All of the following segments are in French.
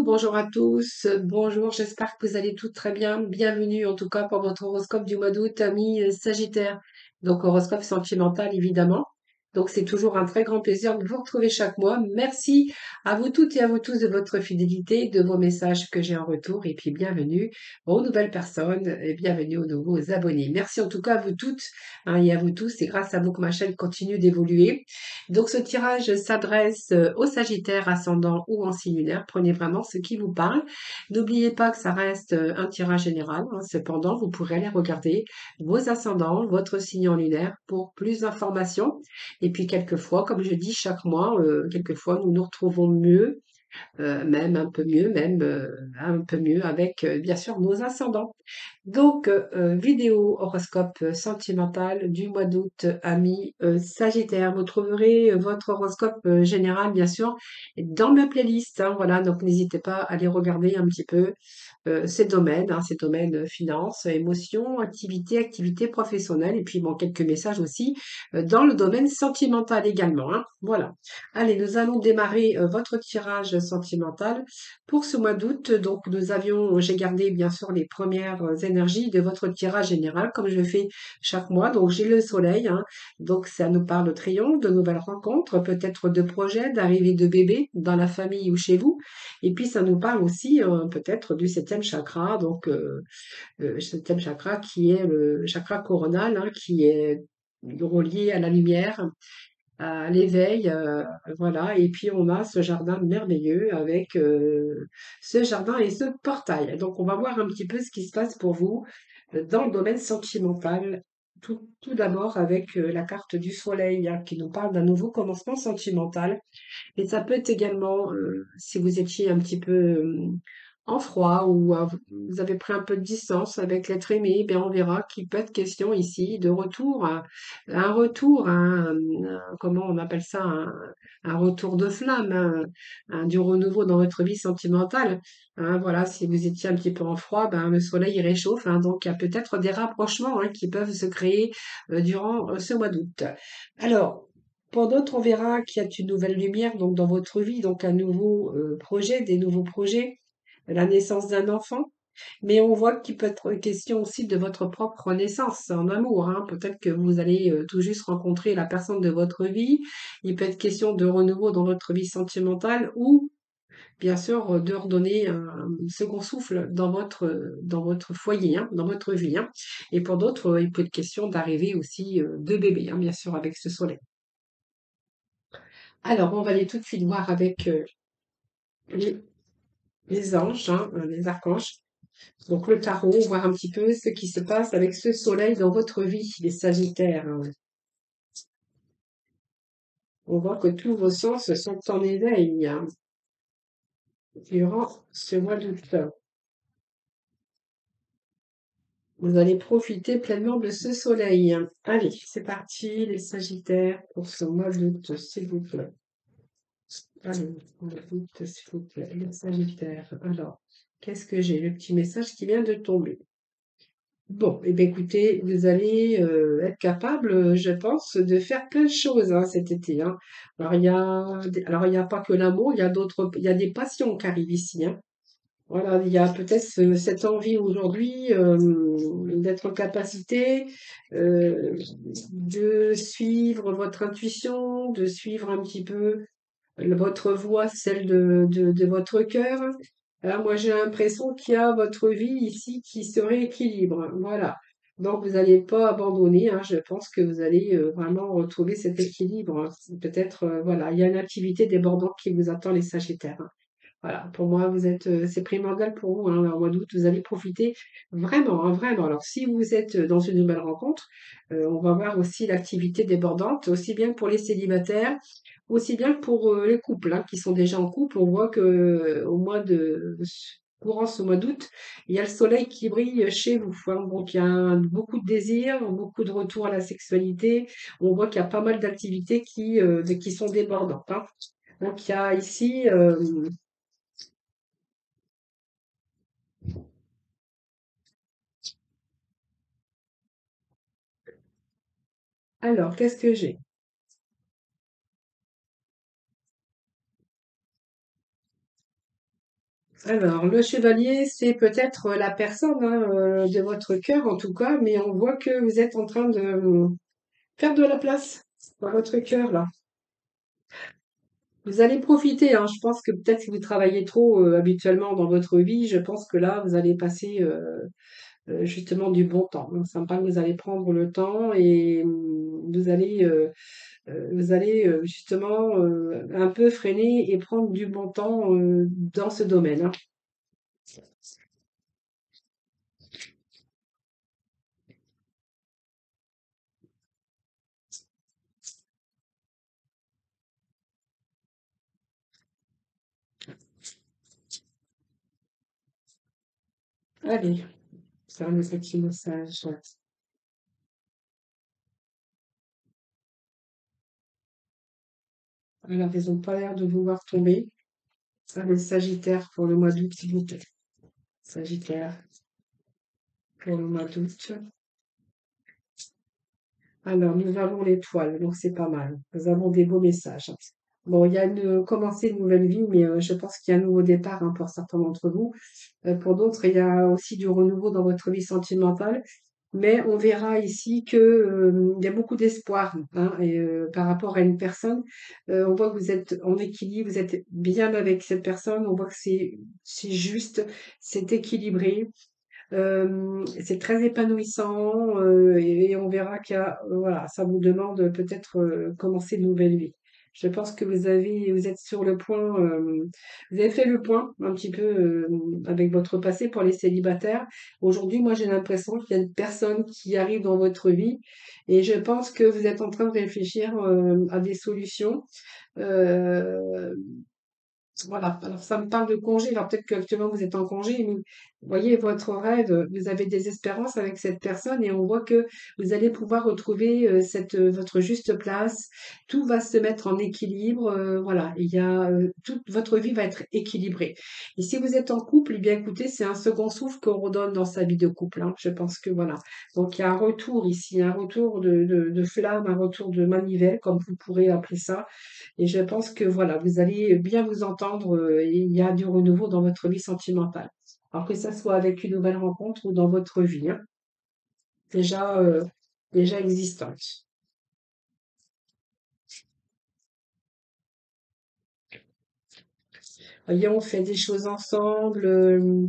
bonjour à tous, bonjour, j'espère que vous allez tous très bien. Bienvenue en tout cas pour votre horoscope du mois d'août, amis Sagittaire. Donc horoscope sentimental évidemment. Donc c'est toujours un très grand plaisir de vous retrouver chaque mois. Merci à vous toutes et à vous tous de votre fidélité, de vos messages que j'ai en retour et puis bienvenue aux nouvelles personnes et bienvenue aux nouveaux abonnés. Merci en tout cas à vous toutes et à vous tous. C'est grâce à vous que ma chaîne continue d'évoluer. Donc ce tirage s'adresse aux Sagittaires ascendant ou en signe lunaire. Prenez vraiment ce qui vous parle. N'oubliez pas que ça reste un tirage général. Cependant, vous pourrez aller regarder vos ascendants, votre signe en lunaire pour plus d'informations. Et puis quelquefois, comme je dis chaque mois, quelquefois nous nous retrouvons mieux même un peu mieux avec bien sûr nos ascendants. Donc, vidéo horoscope sentimental du mois d'août, amis Sagittaire. Vous trouverez votre horoscope général, bien sûr, dans ma playlist. Voilà, donc n'hésitez pas à aller regarder un petit peu ces domaines finance, émotions, activité professionnelle, et puis bon, quelques messages aussi dans le domaine sentimental également. Voilà. Allez, nous allons démarrer votre tirage sentimental pour ce mois d'août. Donc, j'ai gardé bien sûr les premières énergies de votre tirage général, comme je fais chaque mois. Donc, j'ai le soleil, donc ça nous parle de triomphe, de nouvelles rencontres, peut-être de projets, d'arrivée de bébés dans la famille ou chez vous. Et puis, ça nous parle aussi peut-être du septième chakra, donc septième chakra qui est le chakra coronal, qui est relié à la lumière, à l'éveil, voilà. Et puis, on a ce jardin merveilleux avec ce jardin et ce portail. Donc, on va voir un petit peu ce qui se passe pour vous dans le domaine sentimental. Tout d'abord avec la carte du soleil qui nous parle d'un nouveau commencement sentimental. Et ça peut être également, si vous étiez un petit peu en froid ou vous avez pris un peu de distance avec l'être aimé, bien on verra qu'il peut être question ici de retour, un retour, comment on appelle ça, un retour de flamme, du renouveau dans votre vie sentimentale. Voilà, si vous étiez un petit peu en froid, ben, le soleil il réchauffe, donc il y a peut-être des rapprochements qui peuvent se créer durant ce mois d'août. Alors, pour d'autres, on verra qu'il y a une nouvelle lumière donc dans votre vie, donc un nouveau projet, des nouveaux projets, la naissance d'un enfant. Mais on voit qu'il peut être question aussi de votre propre naissance en amour. Peut-être que vous allez tout juste rencontrer la personne de votre vie. Il peut être question de renouveau dans votre vie sentimentale ou bien sûr de redonner un second souffle dans votre foyer, dans votre vie. Et pour d'autres, il peut être question d'arriver aussi de bébé, bien sûr, avec ce soleil. Alors, on va aller tout de suite voir avec les, les anges, les archanges. Donc, le tarot, voir un petit peu ce qui se passe avec ce soleil dans votre vie, les sagittaires. On voit que tous vos sens sont en éveil durant ce mois d'août. Vous allez profiter pleinement de ce soleil. Allez, c'est parti, les sagittaires, pour ce mois d'août, s'il vous plaît. Allez, mois d'août, s'il vous plaît, les sagittaires. Alors, qu'est-ce que j'ai? Le petit message qui vient de tomber. Bon, eh bien, écoutez, vous allez être capable, je pense, de faire plein de choses cet été. Alors, il y a pas que l'amour, il y a des passions qui arrivent ici. Voilà, il y a peut-être cette envie aujourd'hui d'être en capacité de suivre votre intuition, de suivre un petit peu votre voix, celle de votre cœur. Alors moi, j'ai l'impression qu'il y a votre vie ici qui se rééquilibre. Voilà. Donc, vous n'allez pas abandonner. Je pense que vous allez vraiment retrouver cet équilibre. Peut-être, voilà, il y a une activité débordante qui vous attend, les Sagittaires. Voilà, pour moi, c'est primordial pour vous, au mois d'août, vous allez profiter vraiment, vraiment. Alors, si vous êtes dans une nouvelle rencontre, on va voir aussi l'activité débordante, aussi bien pour les célibataires, aussi bien pour les couples qui sont déjà en couple. On voit que au mois de courant ce mois d'août, il y a le soleil qui brille chez vous. Donc, il y a beaucoup de désirs, beaucoup de retour à la sexualité. On voit qu'il y a pas mal d'activités qui sont débordantes. Donc, il y a ici alors, qu'est-ce que j'ai? Alors, le chevalier, c'est peut-être la personne hein, de votre cœur en tout cas, mais on voit que vous êtes en train de faire de la place dans votre cœur là. Vous allez profiter, hein. Je pense que peut-être si vous travaillez trop habituellement dans votre vie, je pense que là, vous allez passer justement du bon temps. Donc, ça me paraît que vous allez prendre le temps et vous allez justement un peu freiner et prendre du bon temps dans ce domaine, hein. Allez, faire le petit message. Alors, ils n'ont pas l'air de vouloir tomber. Allez, Sagittaire pour le mois d'août, s'il vous plaît. Sagittaire pour le mois d'août. Alors, nous avons l'étoile, donc c'est pas mal. Nous avons des beaux messages. Bon, il y a commencer une nouvelle vie, mais je pense qu'il y a un nouveau départ hein, pour certains d'entre vous. Pour d'autres, il y a aussi du renouveau dans votre vie sentimentale. Mais on verra ici que, il y a beaucoup d'espoir hein, et, par rapport à une personne. On voit que vous êtes en équilibre, vous êtes bien avec cette personne. On voit que c'est juste, c'est équilibré. C'est très épanouissant et on verra qu'il y a, voilà, ça vous demande peut-être commencer une nouvelle vie. Je pense que vous êtes sur le point, vous avez fait le point un petit peu avec votre passé pour les célibataires. Aujourd'hui, moi, j'ai l'impression qu'il y a une personne qui arrive dans votre vie et je pense que vous êtes en train de réfléchir à des solutions. Euh, voilà, alors ça me parle de congé, alors peut-être qu'actuellement vous êtes en congé, mais vous voyez votre rêve, vous avez des espérances avec cette personne et on voit que vous allez pouvoir retrouver votre juste place, tout va se mettre en équilibre, voilà, toute votre vie va être équilibrée. Et si vous êtes en couple, eh bien écoutez, c'est un second souffle qu'on redonne dans sa vie de couple, hein. Je pense que voilà. Donc il y a un retour ici, un retour de flamme, un retour de manivelle, comme vous pourrez appeler ça et je pense que voilà, vous allez bien vous entendre et il y a du renouveau dans votre vie sentimentale. Alors que ça soit avec une nouvelle rencontre ou dans votre vie, hein, déjà, déjà existante. Voyez, on fait des choses ensemble.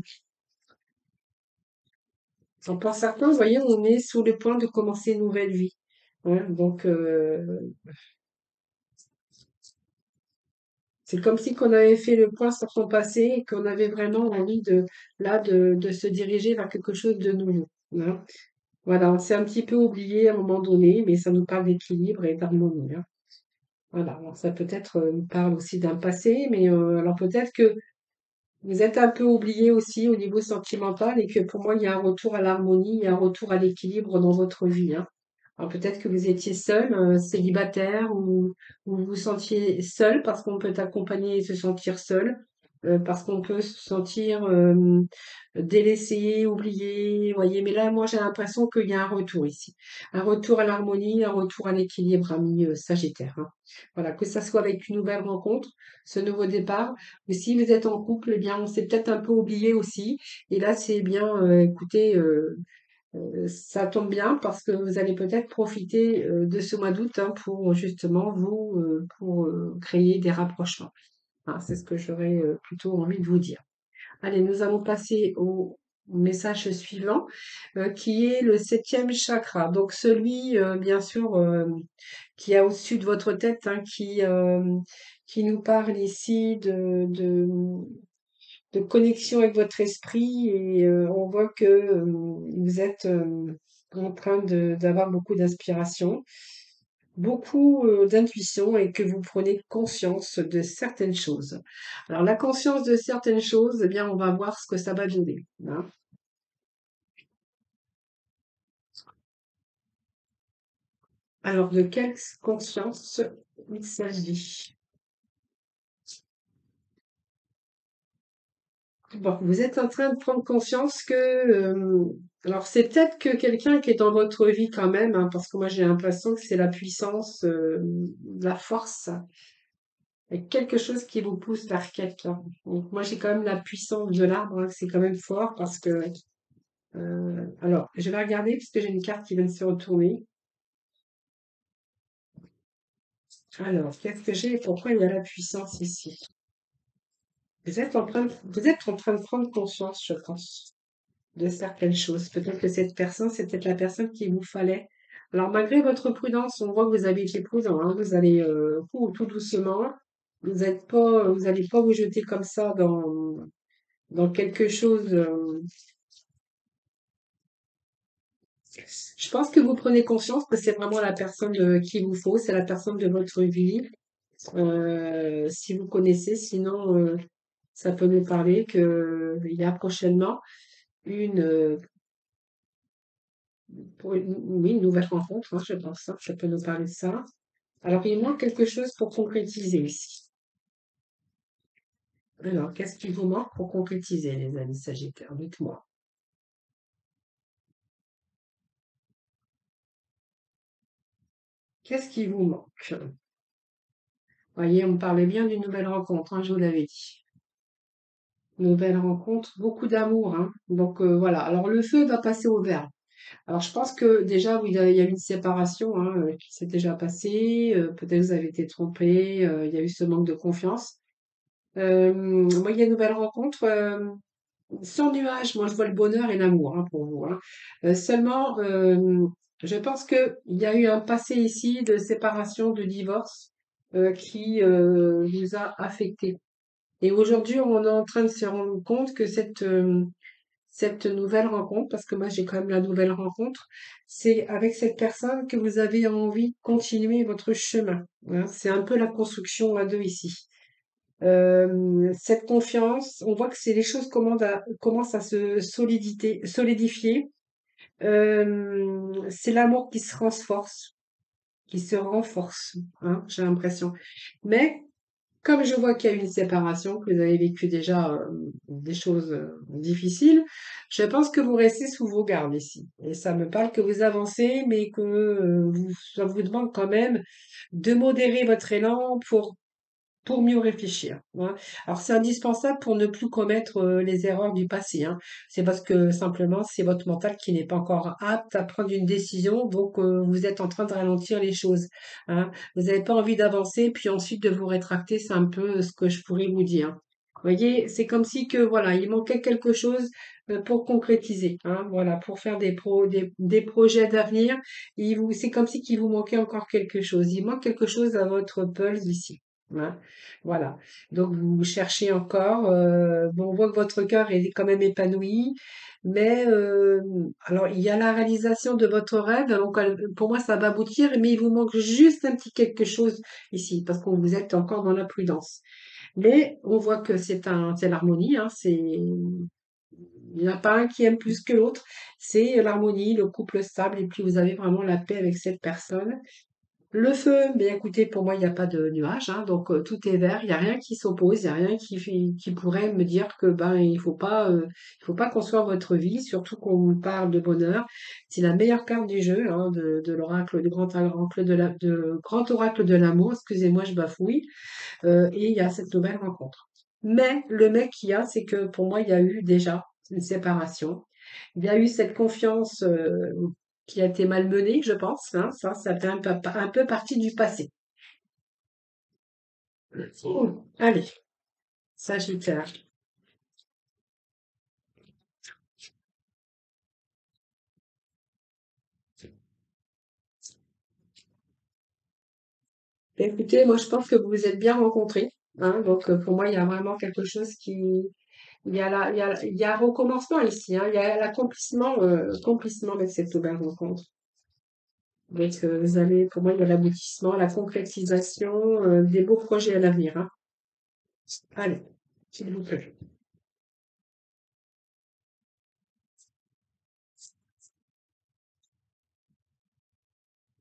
Pour certains, vous voyez, on est sur le point de commencer une nouvelle vie, hein. Donc, c'est comme si qu'on avait fait le point sur son passé et qu'on avait vraiment envie de se diriger vers quelque chose de nouveau, hein. Voilà, on s'est un petit peu oublié à un moment donné, mais ça nous parle d'équilibre et d'harmonie, hein. Voilà, alors ça peut-être nous parle aussi d'un passé, mais alors peut-être que vous êtes un peu oublié aussi au niveau sentimental et que pour moi il y a un retour à l'harmonie, il y a un retour à l'équilibre dans votre vie, hein. Alors peut-être que vous étiez seul, célibataire, ou vous vous sentiez seul parce qu'on peut accompagner et se sentir seul, parce qu'on peut se sentir délaissé, oublié, voyez. Mais là, moi, j'ai l'impression qu'il y a un retour ici, un retour à l'harmonie, un retour à l'équilibre, ami Sagittaire, hein. Voilà, que ça soit avec une nouvelle rencontre, ce nouveau départ, ou si vous êtes en couple, eh bien, on s'est peut-être un peu oublié aussi. Et là, c'est bien, écoutez. Ça tombe bien parce que vous allez peut-être profiter de ce mois d'août hein, pour justement pour créer des rapprochements. Hein, c'est ce que j'aurais plutôt envie de vous dire. Allez, nous allons passer au message suivant qui est le septième chakra. Donc celui, bien sûr, qui est au-dessus de votre tête, hein, qui nous parle ici de connexion avec votre esprit et on voit que vous êtes en train d'avoir beaucoup d'inspiration, beaucoup d'intuition et que vous prenez conscience de certaines choses. Alors la conscience de certaines choses, eh bien on va voir ce que ça va donner, hein. Alors de quelle conscience il s'agit? Bon, vous êtes en train de prendre conscience que, alors c'est peut-être que quelqu'un qui est dans votre vie quand même, hein, parce que moi j'ai l'impression que c'est la puissance, la force Il y a quelque chose qui vous pousse vers quelqu'un. Donc, moi, j'ai quand même la puissance de l'arbre, hein, c'est quand même fort parce que, alors, je vais regarder parce que j'ai une carte qui vient de se retourner. Alors, qu'est-ce que j'ai et pourquoi il y a la puissance ici? Vous êtes en train de prendre conscience, je pense, de certaines choses. Peut-être que cette personne, c'est peut-être la personne qu'il vous fallait. Alors, malgré votre prudence, on voit que vous avez été prudent, hein, vous allez tout doucement. Vous n'allez pas vous jeter comme ça dans quelque chose. Je pense que vous prenez conscience que c'est vraiment la personne qu'il vous faut, c'est la personne de votre vie. Si vous connaissez, sinon, ça peut nous parler que il y a prochainement une, oui, une nouvelle rencontre, hein, je pense, hein, ça peut nous parler de ça. Alors, il manque quelque chose pour concrétiser ici. Alors, qu'est-ce qui vous manque pour concrétiser, les amis Sagittaires? Dites-moi. Qu'est-ce qui vous manque? Voyez, on me parlait bien d'une nouvelle rencontre, hein, je vous l'avais dit. Nouvelle rencontre, beaucoup d'amour, hein. Donc voilà. Alors le feu va passer au vert. Alors je pense que déjà oui, il y a eu une séparation hein, qui s'est déjà passée. Peut-être vous avez été trompé. Il y a eu ce manque de confiance. Moi, il y a une nouvelle rencontre sans nuage. Moi, je vois le bonheur et l'amour hein, pour vous. Hein. Seulement, je pense que il y a eu un passé ici de séparation, de divorce qui vous a affecté. Et aujourd'hui, on est en train de se rendre compte que cette nouvelle rencontre, parce que moi j'ai quand même la nouvelle rencontre, c'est avec cette personne que vous avez envie de continuer votre chemin. Hein. C'est un peu la construction à deux ici. Cette confiance, on voit que c'est les choses commencent à se solidifier. C'est l'amour qui se renforce, hein, j'ai l'impression. Mais comme je vois qu'il y a eu une séparation, que vous avez vécu déjà des choses difficiles, je pense que vous restez sous vos gardes ici. Et ça me parle que vous avancez, mais que ça vous demande quand même de modérer votre élan pour mieux réfléchir. Hein. Alors c'est indispensable pour ne plus commettre les erreurs du passé. Hein. C'est parce que simplement c'est votre mental qui n'est pas encore apte à prendre une décision, donc vous êtes en train de ralentir les choses. Hein. Vous n'avez pas envie d'avancer, puis ensuite de vous rétracter, c'est un peu ce que je pourrais vous dire. Vous voyez, c'est comme si que voilà, il manquait quelque chose pour concrétiser, hein, voilà, pour faire des projets d'avenir. C'est comme si qu'il vous manquait encore quelque chose. Il manque quelque chose à votre pulse ici. Hein. Voilà. Donc vous cherchez encore. Bon, on voit que votre cœur est quand même épanoui, mais alors il y a la réalisation de votre rêve. Donc pour moi ça va aboutir, mais il vous manque juste un petit quelque chose ici parce que vous êtes encore dans la prudence. Mais on voit que c'est l'harmonie. Hein, il n'y en a pas un qui aime plus que l'autre. C'est l'harmonie, le couple stable, et puis vous avez vraiment la paix avec cette personne. Le feu, bien écoutez, pour moi, il n'y a pas de nuage, hein, donc tout est vert, il n'y a rien qui s'oppose, il n'y a rien qui pourrait me dire que ben il faut pas construire votre vie, surtout qu'on vous parle de bonheur. C'est la meilleure carte du jeu, hein, de l'oracle, du grand oracle de l'amour, excusez-moi, je bafouille, et il y a cette nouvelle rencontre. Mais le mec qu'il y a, c'est que pour moi, il y a eu déjà une séparation. Il y a eu cette confiance qui a été malmenée, je pense. Hein, ça fait un peu partie du passé. Allez, Sagittaire. Écoutez, moi je pense que vous vous êtes bien rencontrés. Hein, donc pour moi, il y a vraiment quelque chose qui... il y a un recommencement ici. Hein, il y a l'accomplissement avec cette nouvelle rencontre. Donc vous allez, pour moi, il y a l'aboutissement, la concrétisation des beaux projets à l'avenir. Hein. Allez, s'il vous plaît.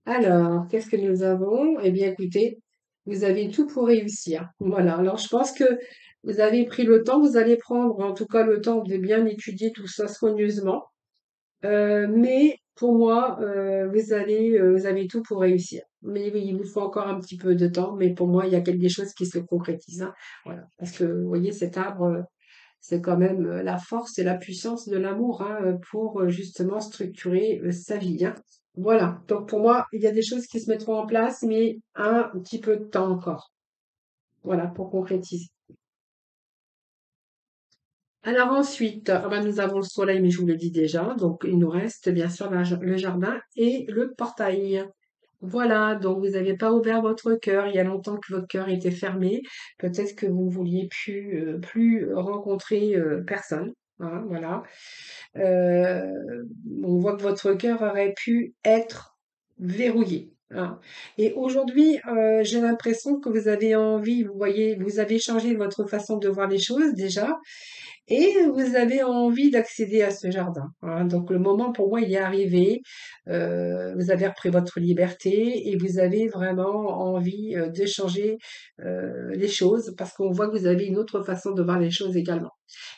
Alors, qu'est-ce que nous avons? Eh bien, écoutez, vous avez tout pour réussir. Voilà. Alors, je pense que vous avez pris le temps, vous allez prendre en tout cas le temps de bien étudier tout ça soigneusement. Mais pour moi, vous avez tout pour réussir. Mais oui, il vous faut encore un petit peu de temps, mais pour moi, il y a quelque chose qui se concrétise, hein. Voilà. Parce que, vous voyez, cet arbre, c'est quand même la force et la puissance de l'amour, hein, pour justement structurer sa vie, hein. Voilà. Donc pour moi, il y a des choses qui se mettront en place, mais un petit peu de temps encore. Voilà, pour concrétiser. Alors ensuite, ah ben, nous avons le soleil, mais je vous l'ai dit déjà. Donc il nous reste bien sûr le jardin et le portail. Voilà, donc vous n'avez pas ouvert votre cœur. Il y a longtemps que votre cœur était fermé. Peut-être que vous vouliez plus rencontrer personne, hein, voilà. On voit que votre cœur aurait pu être verrouillé, hein. Et aujourd'hui, j'ai l'impression que vous avez envie, vous voyez, vous avez changé votre façon de voir les choses déjà. Et vous avez envie d'accéder à ce jardin, hein. Donc le moment pour moi il est arrivé. Vous avez repris votre liberté et vous avez vraiment envie de changer les choses parce qu'on voit que vous avez une autre façon de voir les choses également.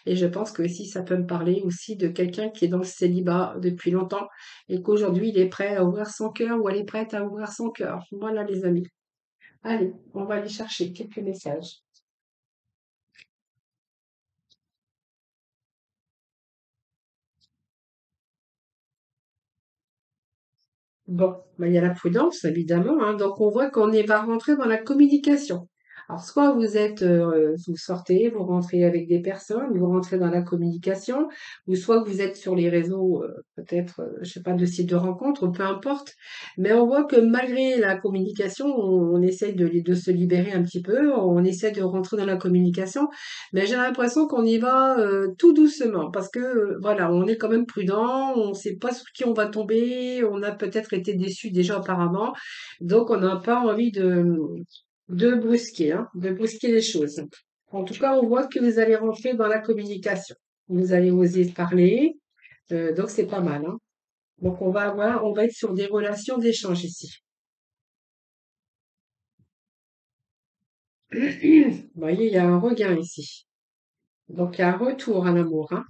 Et je pense que si ça peut me parler aussi de quelqu'un qui est dans le célibat depuis longtemps et qu'aujourd'hui il est prêt à ouvrir son cœur ou elle est prête à ouvrir son cœur. Voilà les amis. Allez, on va aller chercher quelques messages. Bon, bah, il y a la prudence, évidemment, hein. Donc, on voit qu'on va rentrer dans la communication. Alors, soit vous sortez, vous rentrez avec des personnes, vous rentrez dans la communication, ou soit vous êtes sur les réseaux, peut-être, je sais pas, de sites de rencontres, peu importe. Mais on voit que malgré la communication, on essaye de se libérer un petit peu, on essaie de rentrer dans la communication, mais j'ai l'impression qu'on y va tout doucement parce que voilà, on est quand même prudent, on ne sait pas sur qui on va tomber, on a peut-être été déçu déjà auparavant, donc on n'a pas envie de brusquer, hein, de brusquer les choses. En tout cas, on voit que vous allez rentrer dans la communication. Vous allez oser parler, donc c'est pas mal, hein. Donc on va être sur des relations d'échange ici. Vous voyez, il y a un regain ici. Donc il y a un retour à l'amour, hein.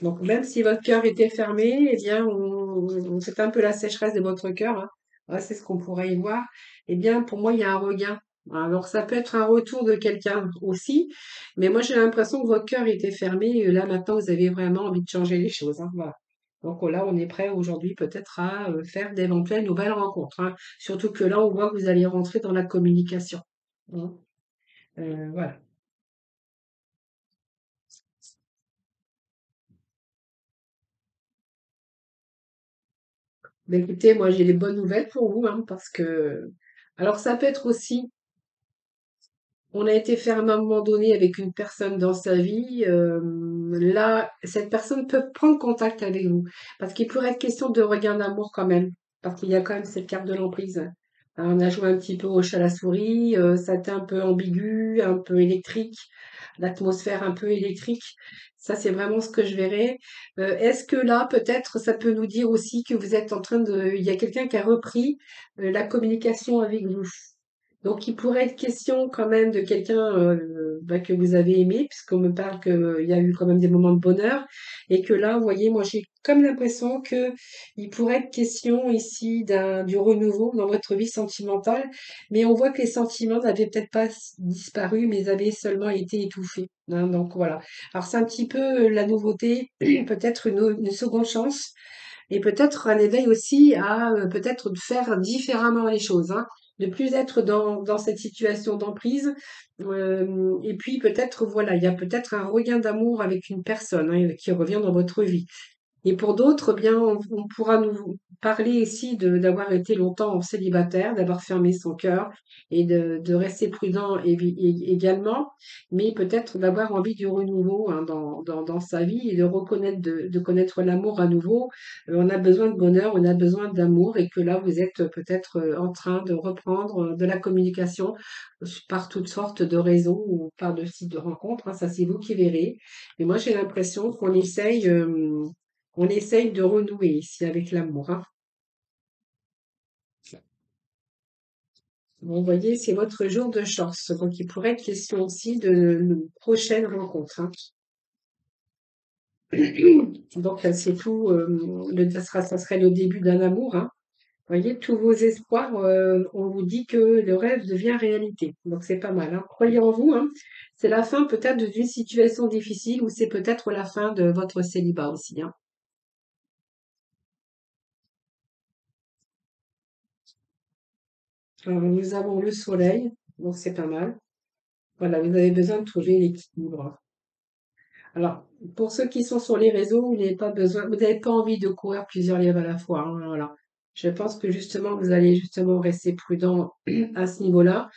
Donc, même si votre cœur était fermé, eh bien, c'est un peu la sécheresse de votre cœur, hein. Ouais, c'est ce qu'on pourrait y voir. Eh bien, pour moi, il y a un regain. Alors, ça peut être un retour de quelqu'un aussi, mais moi, j'ai l'impression que votre cœur était fermé. Et là, maintenant, vous avez vraiment envie de changer les choses, hein. Voilà. Donc là, on est prêt aujourd'hui peut-être à faire d'éventuelles nouvelles rencontres, hein. Surtout que là, on voit que vous allez rentrer dans la communication, hein. Voilà. Mais écoutez, moi j'ai des bonnes nouvelles pour vous, hein, parce que alors ça peut être aussi, on a été ferme à un moment donné avec une personne dans sa vie, là, cette personne peut prendre contact avec vous, parce qu'il pourrait être question de regain d'amour quand même, parce qu'il y a quand même cette carte de l'emprise. On a joué un petit peu au chat à la souris, ça a été un peu ambigu, un peu électrique, l'atmosphère un peu électrique. Ça, c'est vraiment ce que je verrais. Est-ce que là, peut-être, ça peut nous dire aussi que vous êtes en train de, il y a quelqu'un qui a repris la communication avec vous. Donc, il pourrait être question quand même de quelqu'un bah, que vous avez aimé, puisqu'on me parle qu'il y a eu quand même des moments de bonheur, et que là, vous voyez, moi, j'ai comme l'impression que il pourrait être question ici du renouveau dans votre vie sentimentale, mais on voit que les sentiments n'avaient peut-être pas disparu, mais ils avaient seulement été étouffés, hein. Donc voilà. Alors c'est un petit peu la nouveauté, peut-être une seconde chance. Et peut-être un éveil aussi à peut-être de faire différemment les choses, hein, de plus être dans cette situation d'emprise. Et puis peut-être, voilà, il y a peut-être un regain d'amour avec une personne, hein, qui revient dans votre vie. Et pour d'autres, eh bien, on pourra nous parler ici d'avoir été longtemps célibataire, d'avoir fermé son cœur et de rester prudent également, mais peut-être d'avoir envie du renouveau, hein, dans sa vie et de reconnaître, de connaître l'amour à nouveau. On a besoin de bonheur, on a besoin d'amour et que là, vous êtes peut-être en train de reprendre de la communication par toutes sortes de réseaux ou par de sites de rencontres, hein. Ça, c'est vous qui verrez. Mais moi, j'ai l'impression on essaye de renouer ici avec l'amour, hein. Vous voyez, c'est votre jour de chance. Donc, il pourrait être question aussi de prochaine rencontre, hein. Donc, c'est tout, ça serait le début d'un amour, hein. Vous voyez, tous vos espoirs, on vous dit que le rêve devient réalité. Donc, c'est pas mal, hein. Croyez en vous, hein. C'est la fin peut-être d'une situation difficile ou c'est peut-être la fin de votre célibat aussi, hein. Alors, nous avons le soleil, donc c'est pas mal. Voilà, vous avez besoin de trouver l'équilibre. Alors, pour ceux qui sont sur les réseaux, vous n'avez pas envie de courir plusieurs lièvres à la fois, hein, voilà. Je pense que justement, vous allez justement rester prudent à ce niveau-là.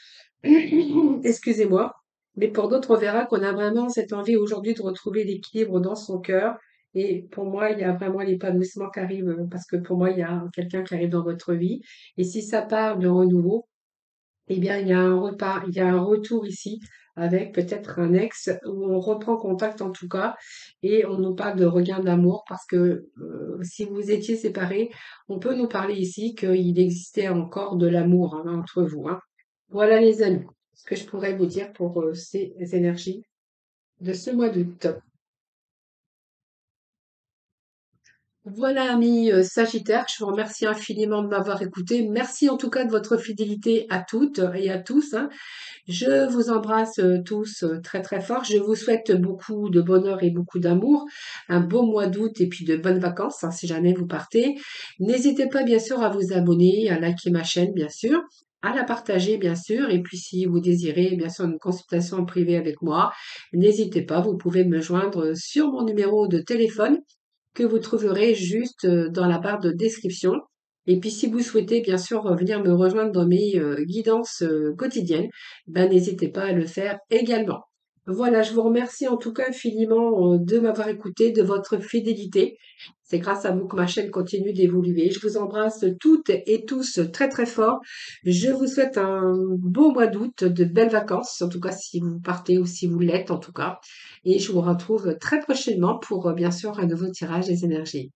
Excusez-moi. Mais pour d'autres, on verra qu'on a vraiment cette envie aujourd'hui de retrouver l'équilibre dans son cœur. Et pour moi, il y a vraiment l'épanouissement qui arrive, parce que pour moi, il y a quelqu'un qui arrive dans votre vie. Et si ça part de renouveau, eh bien, il y a un repas, il y a un retour ici avec peut-être un ex où on reprend contact en tout cas et on nous parle de regain d'amour parce que si vous étiez séparés, on peut nous parler ici qu'il existait encore de l'amour, hein, entre vous, hein. Voilà les amis, ce que je pourrais vous dire pour ces énergies de ce mois d'août. Voilà, amis Sagittaire, je vous remercie infiniment de m'avoir écouté. Merci en tout cas de votre fidélité à toutes et à tous, hein. Je vous embrasse tous très très fort. Je vous souhaite beaucoup de bonheur et beaucoup d'amour, un beau mois d'août et puis de bonnes vacances, hein, si jamais vous partez. N'hésitez pas bien sûr à vous abonner, à liker ma chaîne bien sûr, à la partager bien sûr. Et puis si vous désirez bien sûr une consultation privée avec moi, n'hésitez pas, vous pouvez me joindre sur mon numéro de téléphone que vous trouverez juste dans la barre de description. Et puis si vous souhaitez bien sûr venir me rejoindre dans mes guidances quotidiennes, ben n'hésitez pas à le faire également. Voilà, je vous remercie en tout cas infiniment de m'avoir écouté, de votre fidélité. C'est grâce à vous que ma chaîne continue d'évoluer. Je vous embrasse toutes et tous très très fort. Je vous souhaite un beau mois d'août, de belles vacances, en tout cas si vous partez ou si vous l'êtes en tout cas. Et je vous retrouve très prochainement pour bien sûr un nouveau tirage des énergies.